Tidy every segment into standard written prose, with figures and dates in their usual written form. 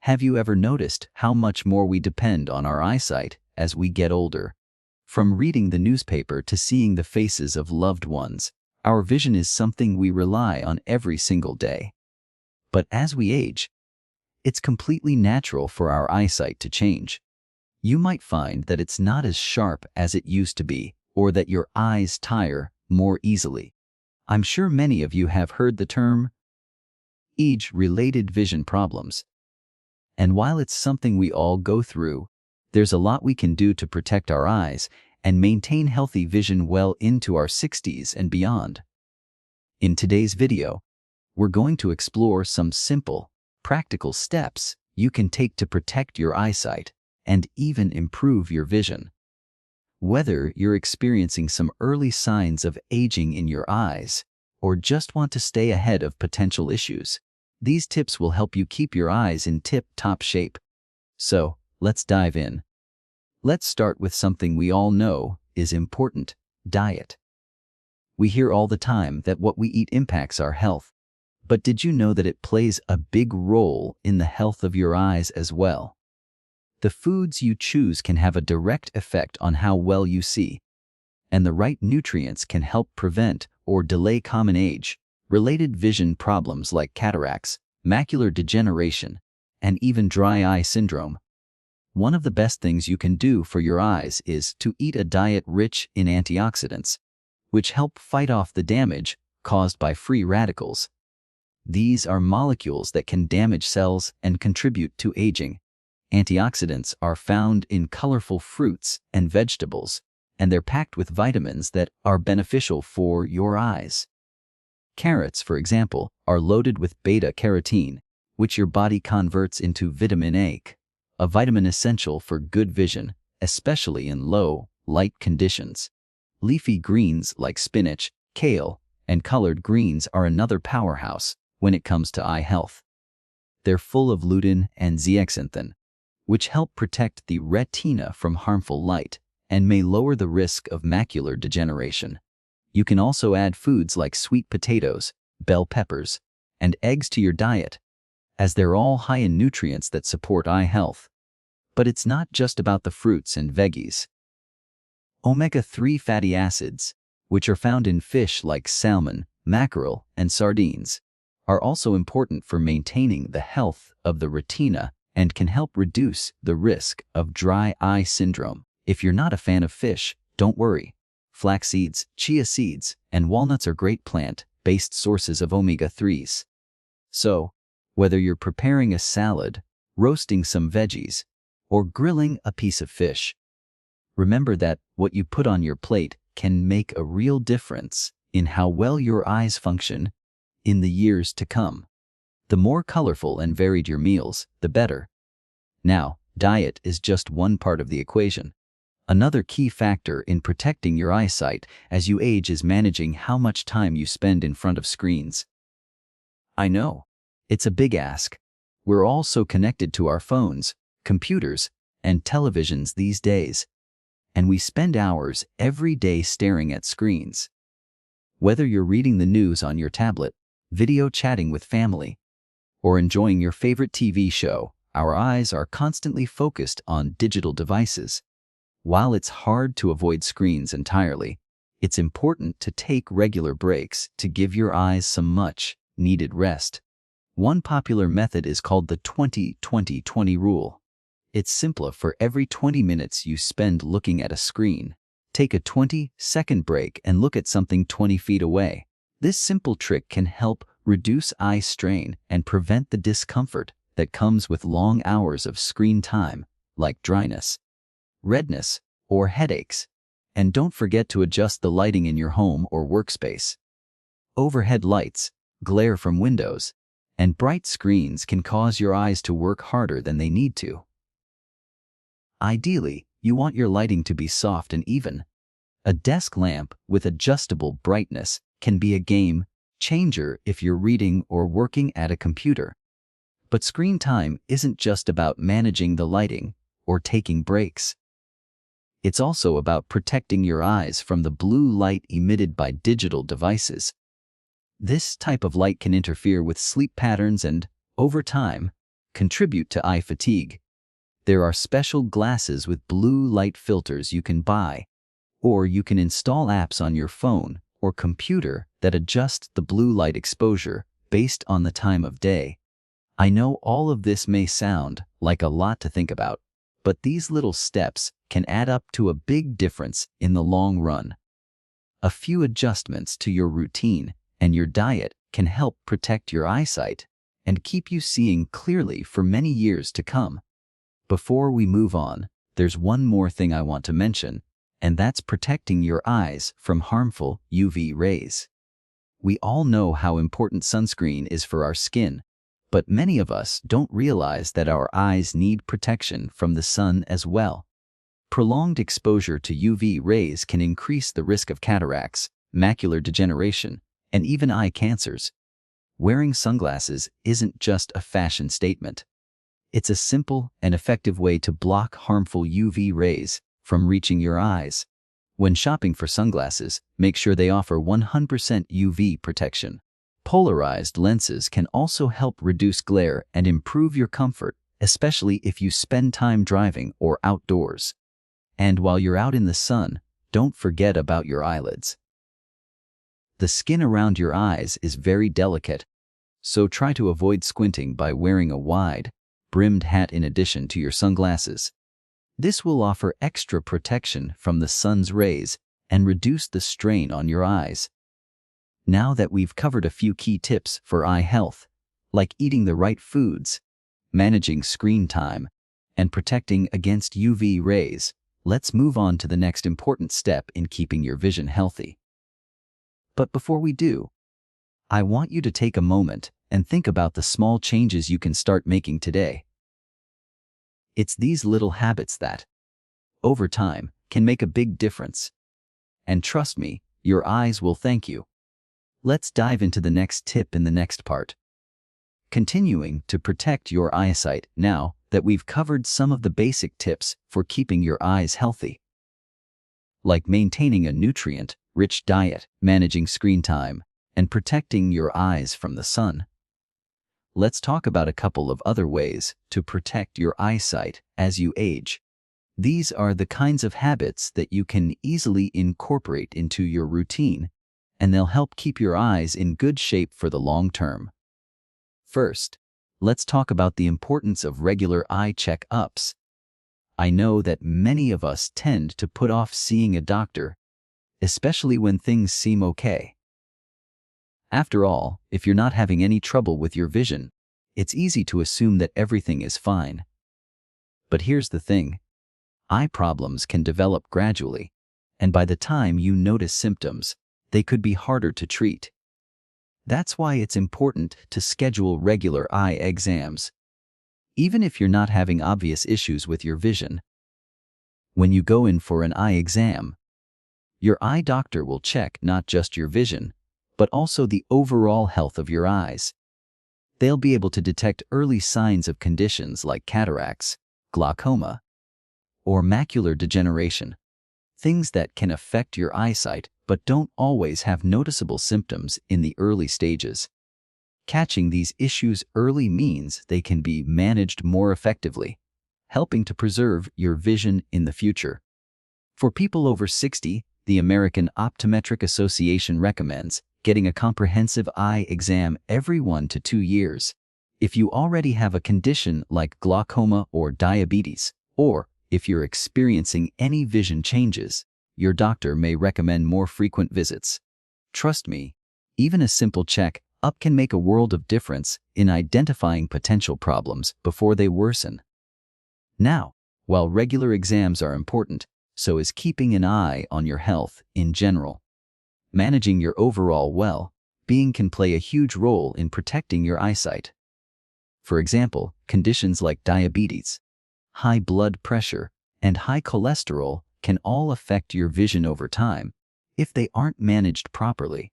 Have you ever noticed how much more we depend on our eyesight as we get older? From reading the newspaper to seeing the faces of loved ones, our vision is something we rely on every single day. But as we age, it's completely natural for our eyesight to change. You might find that it's not as sharp as it used to be, or that your eyes tire more easily. I'm sure many of you have heard the term age-related vision problems. And while it's something we all go through, there's a lot we can do to protect our eyes and maintain healthy vision well into our 60s and beyond. In today's video, we're going to explore some simple, practical steps you can take to protect your eyesight and even improve your vision. Whether you're experiencing some early signs of aging in your eyes or just want to stay ahead of potential issues, these tips will help you keep your eyes in tip-top shape. So, let's dive in. Let's start with something we all know is important: diet. We hear all the time that what we eat impacts our health. But did you know that it plays a big role in the health of your eyes as well? The foods you choose can have a direct effect on how well you see, and the right nutrients can help prevent or delay common age-related vision problems like cataracts, macular degeneration, and even dry eye syndrome. One of the best things you can do for your eyes is to eat a diet rich in antioxidants, which help fight off the damage caused by free radicals. These are molecules that can damage cells and contribute to aging. Antioxidants are found in colorful fruits and vegetables, and they're packed with vitamins that are beneficial for your eyes. Carrots, for example, are loaded with beta-carotene, which your body converts into vitamin A, a vitamin essential for good vision, especially in low light conditions. Leafy greens like spinach, kale, and collard greens are another powerhouse when it comes to eye health. They're full of lutein and zeaxanthin, which help protect the retina from harmful light and may lower the risk of macular degeneration. You can also add foods like sweet potatoes, bell peppers, and eggs to your diet, as they're all high in nutrients that support eye health. But it's not just about the fruits and veggies. Omega-3 fatty acids, which are found in fish like salmon, mackerel, and sardines, are also important for maintaining the health of the retina and can help reduce the risk of dry eye syndrome. If you're not a fan of fish, don't worry. Flax seeds, chia seeds, and walnuts are great plant-based sources of omega-3s. So, whether you're preparing a salad, roasting some veggies, or grilling a piece of fish, remember that what you put on your plate can make a real difference in how well your eyes function in the years to come. The more colorful and varied your meals, the better. Now, diet is just one part of the equation. Another key factor in protecting your eyesight as you age is managing how much time you spend in front of screens. I know, it's a big ask. We're all so connected to our phones, computers, and televisions these days, and we spend hours every day staring at screens. Whether you're reading the news on your tablet, video chatting with family, or enjoying your favorite TV show, our eyes are constantly focused on digital devices. While it's hard to avoid screens entirely, it's important to take regular breaks to give your eyes some much-needed rest. One popular method is called the 20-20-20 rule. It's simple: for every 20 minutes you spend looking at a screen, take a 20-second break and look at something 20 feet away. This simple trick can help reduce eye strain and prevent the discomfort that comes with long hours of screen time, like dryness, redness, or headaches. And don't forget to adjust the lighting in your home or workspace. Overhead lights, glare from windows, and bright screens can cause your eyes to work harder than they need to. Ideally, you want your lighting to be soft and even. A desk lamp with adjustable brightness can be a game changer if you're reading or working at a computer. But screen time isn't just about managing the lighting or taking breaks. It's also about protecting your eyes from the blue light emitted by digital devices. This type of light can interfere with sleep patterns and, over time, contribute to eye fatigue. There are special glasses with blue light filters you can buy, or you can install apps on your phone or computer that adjust the blue light exposure based on the time of day. I know all of this may sound like a lot to think about, but these little steps can add up to a big difference in the long run. A few adjustments to your routine and your diet can help protect your eyesight and keep you seeing clearly for many years to come. Before we move on, there's one more thing I want to mention, and that's protecting your eyes from harmful UV rays. We all know how important sunscreen is for our skin, but many of us don't realize that our eyes need protection from the sun as well. Prolonged exposure to UV rays can increase the risk of cataracts, macular degeneration, and even eye cancers. Wearing sunglasses isn't just a fashion statement. It's a simple and effective way to block harmful UV rays from reaching your eyes. When shopping for sunglasses, make sure they offer 100% UV protection. Polarized lenses can also help reduce glare and improve your comfort, especially if you spend time driving or outdoors. And while you're out in the sun, don't forget about your eyelids. The skin around your eyes is very delicate, so try to avoid squinting by wearing a wide, brimmed hat in addition to your sunglasses. This will offer extra protection from the sun's rays and reduce the strain on your eyes. Now that we've covered a few key tips for eye health, like eating the right foods, managing screen time, and protecting against UV rays, let's move on to the next important step in keeping your vision healthy. But before we do, I want you to take a moment and think about the small changes you can start making today. It's these little habits that, over time, can make a big difference. And trust me, your eyes will thank you. Let's dive into the next tip in the next part. Continuing to protect your eyesight now that we've covered some of the basic tips for keeping your eyes healthy. Like maintaining a nutrient-rich diet, managing screen time, and protecting your eyes from the sun. Let's talk about a couple of other ways to protect your eyesight as you age. These are the kinds of habits that you can easily incorporate into your routine, and they'll help keep your eyes in good shape for the long term. First, let's talk about the importance of regular eye check-ups. I know that many of us tend to put off seeing a doctor, especially when things seem okay. After all, if you're not having any trouble with your vision, it's easy to assume that everything is fine. But here's the thing. Eye problems can develop gradually, and by the time you notice symptoms, they could be harder to treat. That's why it's important to schedule regular eye exams, even if you're not having obvious issues with your vision. When you go in for an eye exam, your eye doctor will check not just your vision, but also the overall health of your eyes. They'll be able to detect early signs of conditions like cataracts, glaucoma, or macular degeneration, things that can affect your eyesight but don't always have noticeable symptoms in the early stages. Catching these issues early means they can be managed more effectively, helping to preserve your vision in the future. For people over 60, the American Optometric Association recommends getting a comprehensive eye exam every 1 to 2 years. If you already have a condition like glaucoma or diabetes, or if you're experiencing any vision changes, your doctor may recommend more frequent visits. Trust me, even a simple check-up can make a world of difference in identifying potential problems before they worsen. Now, while regular exams are important, so is keeping an eye on your health in general. Managing your overall well-being can play a huge role in protecting your eyesight. For example, conditions like diabetes, high blood pressure, and high cholesterol can all affect your vision over time if they aren't managed properly.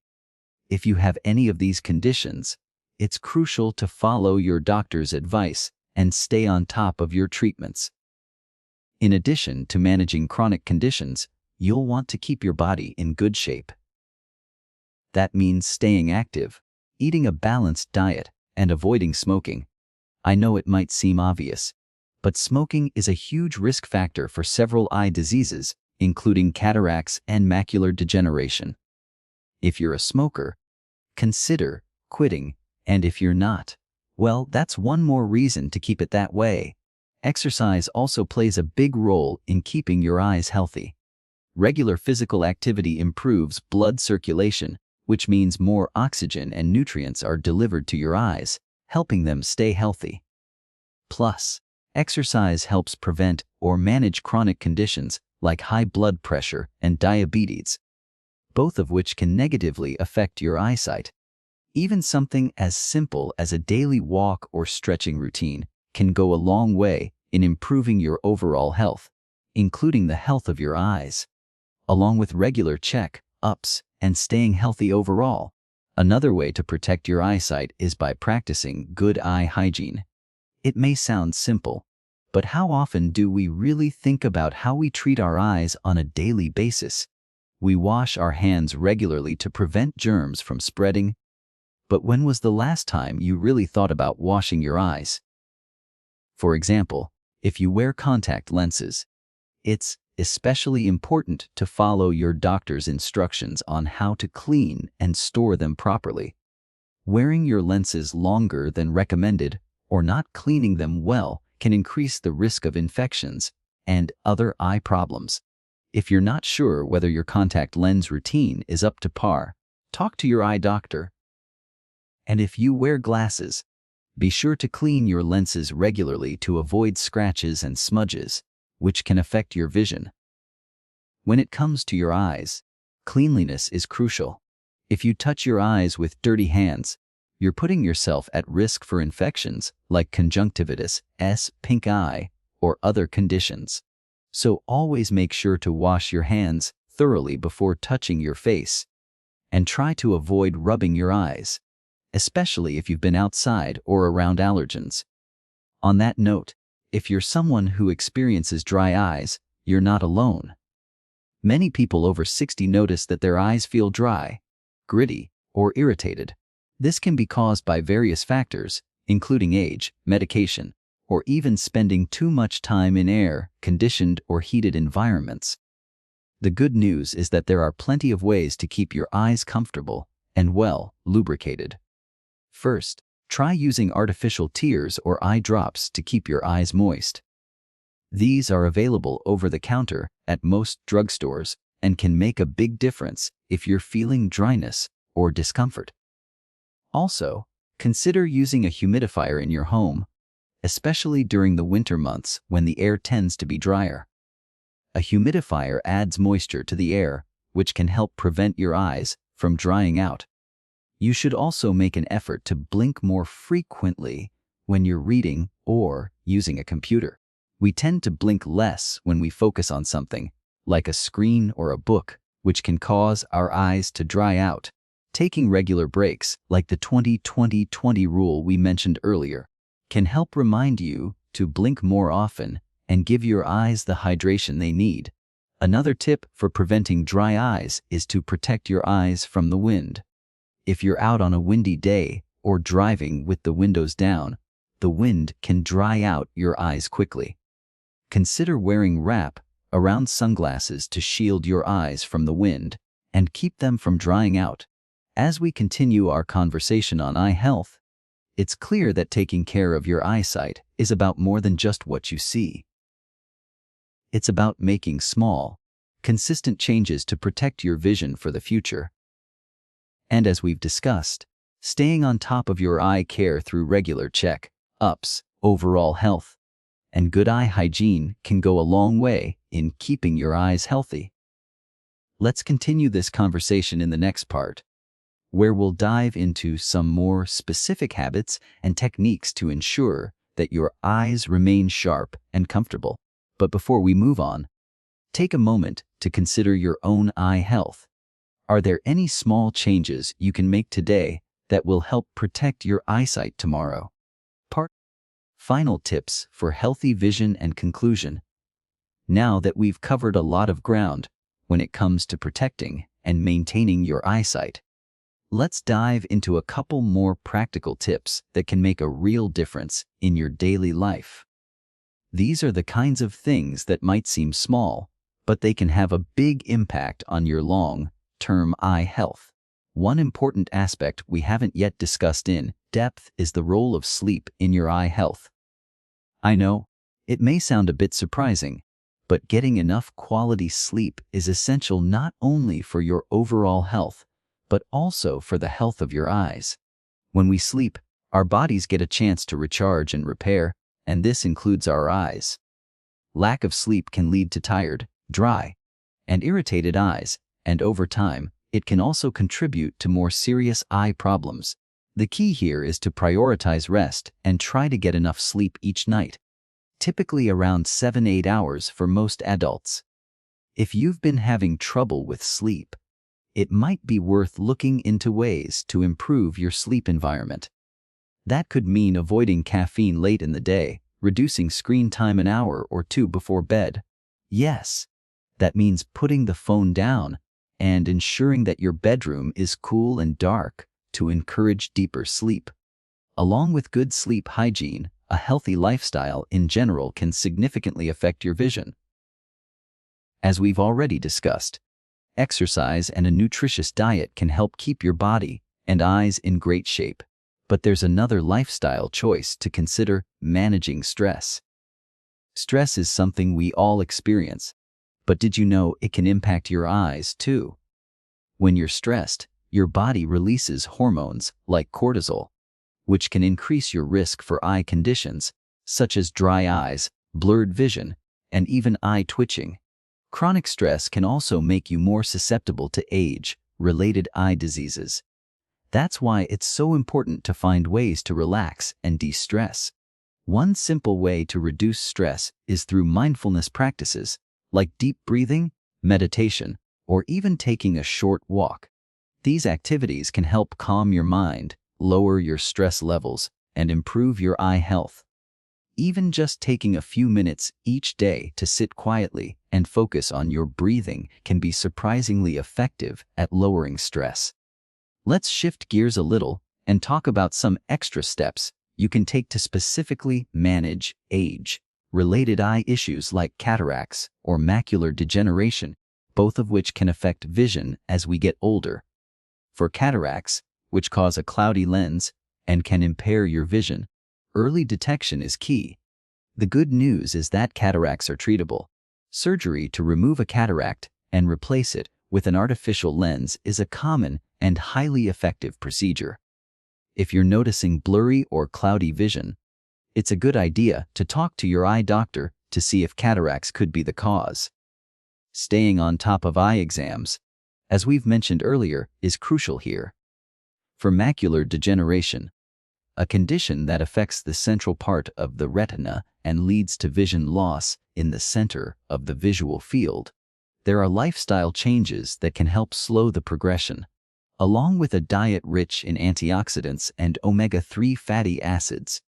If you have any of these conditions, it's crucial to follow your doctor's advice and stay on top of your treatments. In addition to managing chronic conditions, you'll want to keep your body in good shape. That means staying active, eating a balanced diet, and avoiding smoking. I know it might seem obvious, but smoking is a huge risk factor for several eye diseases, including cataracts and macular degeneration. If you're a smoker, consider quitting, and if you're not, well, that's one more reason to keep it that way. Exercise also plays a big role in keeping your eyes healthy. Regular physical activity improves blood circulation, which means more oxygen and nutrients are delivered to your eyes, helping them stay healthy. Plus, exercise helps prevent or manage chronic conditions like high blood pressure and diabetes, both of which can negatively affect your eyesight. Even something as simple as a daily walk or stretching routine can go a long way in improving your overall health, including the health of your eyes. Along with regular check-ups and staying healthy overall, another way to protect your eyesight is by practicing good eye hygiene. It may sound simple, but how often do we really think about how we treat our eyes on a daily basis? We wash our hands regularly to prevent germs from spreading. But when was the last time you really thought about washing your eyes? For example, if you wear contact lenses, it's especially important to follow your doctor's instructions on how to clean and store them properly. Wearing your lenses longer than recommended or not cleaning them well can increase the risk of infections and other eye problems. If you're not sure whether your contact lens routine is up to par, talk to your eye doctor. And if you wear glasses, be sure to clean your lenses regularly to avoid scratches and smudges, which can affect your vision. When it comes to your eyes, cleanliness is crucial. If you touch your eyes with dirty hands, you're putting yourself at risk for infections like conjunctivitis, pink eye, or other conditions. So always make sure to wash your hands thoroughly before touching your face, and try to avoid rubbing your eyes, especially if you've been outside or around allergens. On that note, if you're someone who experiences dry eyes, you're not alone. Many people over 60 notice that their eyes feel dry, gritty, or irritated. This can be caused by various factors, including age, medication, or even spending too much time in air-conditioned or heated environments. The good news is that there are plenty of ways to keep your eyes comfortable and well lubricated. First, try using artificial tears or eye drops to keep your eyes moist. These are available over the counter at most drugstores and can make a big difference if you're feeling dryness or discomfort. Also, consider using a humidifier in your home, especially during the winter months when the air tends to be drier. A humidifier adds moisture to the air, which can help prevent your eyes from drying out. You should also make an effort to blink more frequently when you're reading or using a computer. We tend to blink less when we focus on something, like a screen or a book, which can cause our eyes to dry out. Taking regular breaks, like the 20-20-20 rule we mentioned earlier, can help remind you to blink more often and give your eyes the hydration they need. Another tip for preventing dry eyes is to protect your eyes from the wind. If you're out on a windy day or driving with the windows down, the wind can dry out your eyes quickly. Consider wearing wrap around sunglasses to shield your eyes from the wind and keep them from drying out. As we continue our conversation on eye health, it's clear that taking care of your eyesight is about more than just what you see. It's about making small, consistent changes to protect your vision for the future. And as we've discussed, staying on top of your eye care through regular check-ups, overall health, and good eye hygiene can go a long way in keeping your eyes healthy. Let's continue this conversation in the next part, where we'll dive into some more specific habits and techniques to ensure that your eyes remain sharp and comfortable. But before we move on, take a moment to consider your own eye health. Are there any small changes you can make today that will help protect your eyesight tomorrow? Final tips for healthy vision and conclusion. Now that we've covered a lot of ground when it comes to protecting and maintaining your eyesight, Let's dive into a couple more practical tips that can make a real difference in your daily life. These are the kinds of things that might seem small, but they can have a big impact on your long-term eye health. One important aspect we haven't yet discussed in depth is the role of sleep in your eye health. I know, it may sound a bit surprising, but getting enough quality sleep is essential not only for your overall health, but also for the health of your eyes. When we sleep, our bodies get a chance to recharge and repair, and this includes our eyes. Lack of sleep can lead to tired, dry, and irritated eyes, and over time, it can also contribute to more serious eye problems. The key here is to prioritize rest and try to get enough sleep each night, typically around 7-8 hours for most adults. If you've been having trouble with sleep, it might be worth looking into ways to improve your sleep environment. That could mean avoiding caffeine late in the day, reducing screen time an hour or two before bed. Yes, that means putting the phone down and ensuring that your bedroom is cool and dark to encourage deeper sleep. Along with good sleep hygiene, a healthy lifestyle in general can significantly affect your vision. As we've already discussed, exercise and a nutritious diet can help keep your body and eyes in great shape. But there's another lifestyle choice to consider: managing stress. Stress is something we all experience, but did you know it can impact your eyes too? When you're stressed, your body releases hormones like cortisol, which can increase your risk for eye conditions such as dry eyes, blurred vision, and even eye twitching. Chronic stress can also make you more susceptible to age-related eye diseases. That's why it's so important to find ways to relax and de-stress. One simple way to reduce stress is through mindfulness practices, like deep breathing, meditation, or even taking a short walk. These activities can help calm your mind, lower your stress levels, and improve your eye health. Even just taking a few minutes each day to sit quietly and focus on your breathing can be surprisingly effective at lowering stress. Let's shift gears a little and talk about some extra steps you can take to specifically manage age-related eye issues like cataracts or macular degeneration, both of which can affect vision as we get older. For cataracts, which cause a cloudy lens and can impair your vision, early detection is key. The good news is that cataracts are treatable. Surgery to remove a cataract and replace it with an artificial lens is a common and highly effective procedure. If you're noticing blurry or cloudy vision, it's a good idea to talk to your eye doctor to see if cataracts could be the cause. Staying on top of eye exams, as we've mentioned earlier, is crucial here. For macular degeneration, a condition that affects the central part of the retina and leads to vision loss in the center of the visual field, there are lifestyle changes that can help slow the progression. Along with a diet rich in antioxidants and omega-3 fatty acids,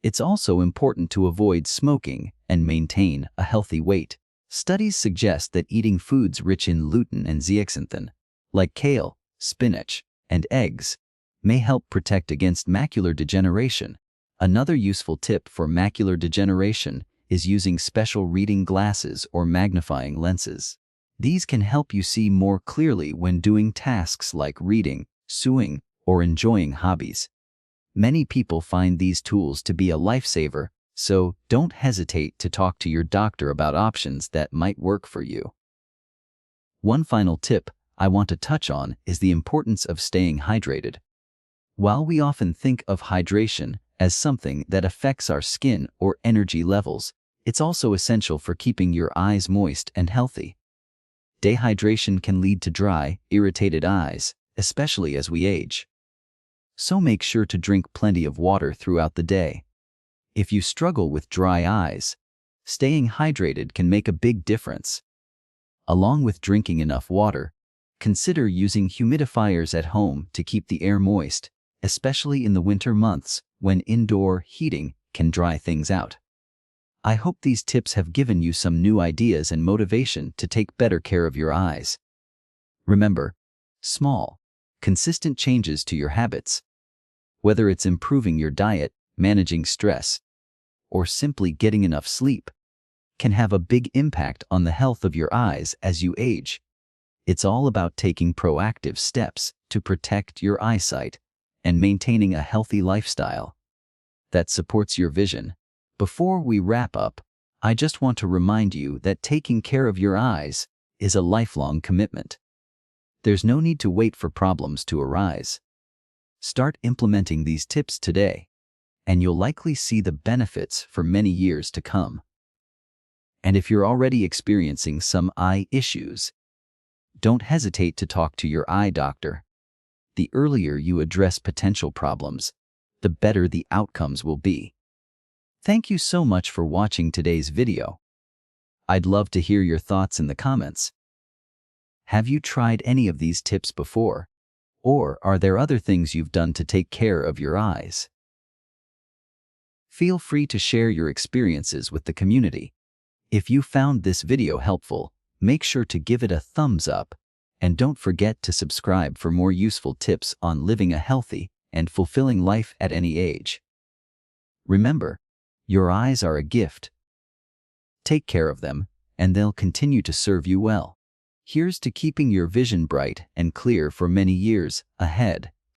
it's also important to avoid smoking and maintain a healthy weight. Studies suggest that eating foods rich in lutein and zeaxanthin, like kale, spinach, and eggs, may help protect against macular degeneration. Another useful tip for macular degeneration is using special reading glasses or magnifying lenses. These can help you see more clearly when doing tasks like reading, sewing, or enjoying hobbies. Many people find these tools to be a lifesaver, so don't hesitate to talk to your doctor about options that might work for you. One final tip I want to touch on is the importance of staying hydrated. While we often think of hydration as something that affects our skin or energy levels, it's also essential for keeping your eyes moist and healthy. Dehydration can lead to dry, irritated eyes, especially as we age. So make sure to drink plenty of water throughout the day. If you struggle with dry eyes, staying hydrated can make a big difference. Along with drinking enough water, consider using humidifiers at home to keep the air moist, especially in the winter months when indoor heating can dry things out. I hope these tips have given you some new ideas and motivation to take better care of your eyes. Remember, small, Consistent changes to your habits, whether it's improving your diet, managing stress, or simply getting enough sleep, can have a big impact on the health of your eyes as you age. It's all about taking proactive steps to protect your eyesight and maintaining a healthy lifestyle that supports your vision. Before we wrap up, I just want to remind you that taking care of your eyes is a lifelong commitment. There's no need to wait for problems to arise. Start implementing these tips today, and you'll likely see the benefits for many years to come. And if you're already experiencing some eye issues, don't hesitate to talk to your eye doctor. The earlier you address potential problems, the better the outcomes will be. Thank you so much for watching today's video. I'd love to hear your thoughts in the comments. Have you tried any of these tips before? Or are there other things you've done to take care of your eyes? Feel free to share your experiences with the community. If you found this video helpful, make sure to give it a thumbs up, and don't forget to subscribe for more useful tips on living a healthy and fulfilling life at any age. Remember, your eyes are a gift. Take care of them, and they'll continue to serve you well. Here's to keeping your vision bright and clear for many years ahead.